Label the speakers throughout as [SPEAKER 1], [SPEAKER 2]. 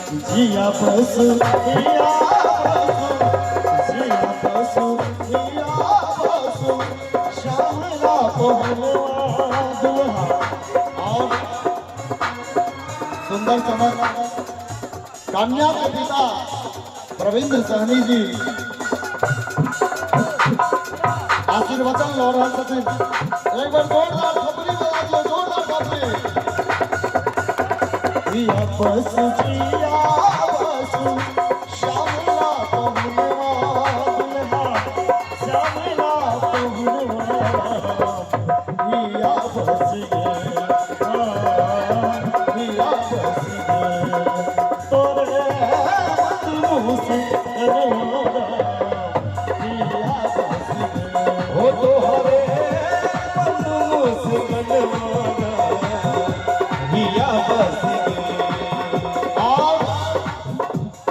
[SPEAKER 1] जिया बस जिया बस श्यामला पहलवा दुल्हा। और सुंदर चमक कन्या के पिता प्रवीण सहनी जी आशीर्वचन लो रहा छथिन। एक बार जोरदार थपड़ी बजा दियो, जोरदार थपड़ी। जिया बस श्यामला पहुनवा दुल्हा, श्यामला पहुनवा जिया बस जिया बस तोरे मुँह से हो तो हरे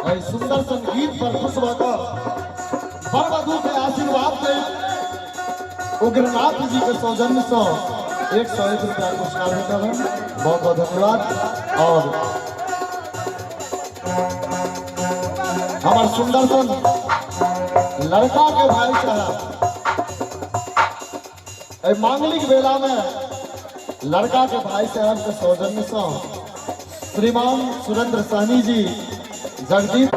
[SPEAKER 1] और सुंदर संगीत पर खुश होकर वर वधू के आशीर्वाद से उग्रनाथ जी के सौजन्य से 101 रुपया पुरस्कार देता है। बहुत बहुत धन्यवाद। और हमारे सुंदर सन लड़का के भाई साहब मांगलिक बेला में लड़का के भाई साहब के सौजन्य से श्रीमान सुरेंद्र सहनी जी जगदीप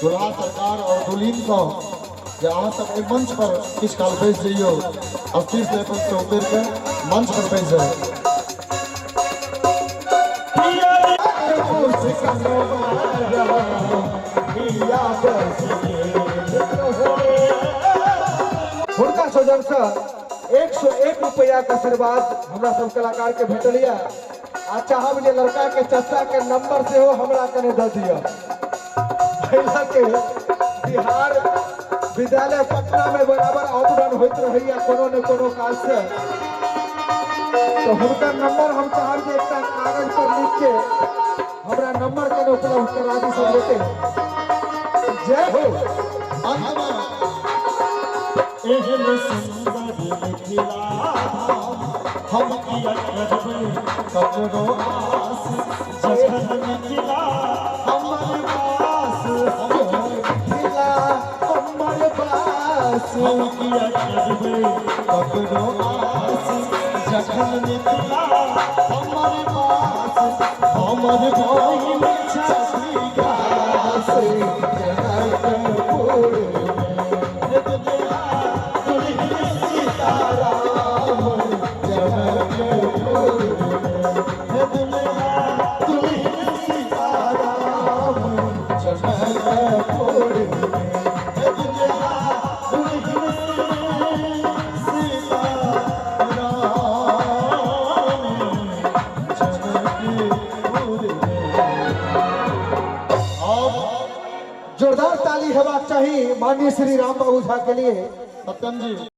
[SPEAKER 1] दुल्हा सरकार और दुल्हीन को जहाँ तक एक मंच पर किस काल पेश जाइयो अस्थिर से उतर के मंच पर पेश जाए।
[SPEAKER 2] हुनका सौजन से 101 रुपया के आशीर्वाद हमरा सब कलाकार के भेटलिया। आ चाहब जे लड़का के चाचा के नंबर से हो हमरा कने दे दिया। के बिहार विद्यालय पटना में बराबर आउटडन होते रही कोनो न कोनो काज से, तो उनका नंबर हम चाहब जे एक कागज पर लिख के हमरा नंबर के उपलब्ध करा दी सब लोग। जय हो।
[SPEAKER 1] एहन सुंदर मिथिला हम किया करबे ककरो आस, जखन मिथिला हमर पास हम किया करबे ककरो आस, जखन मिथिला हमर पास हमर भाई छाती गास जनकपुर
[SPEAKER 2] जोरदार ताली हेबाक चाहिए माननीय श्री राम बाबू झा के लिए।
[SPEAKER 1] सत्यम जी।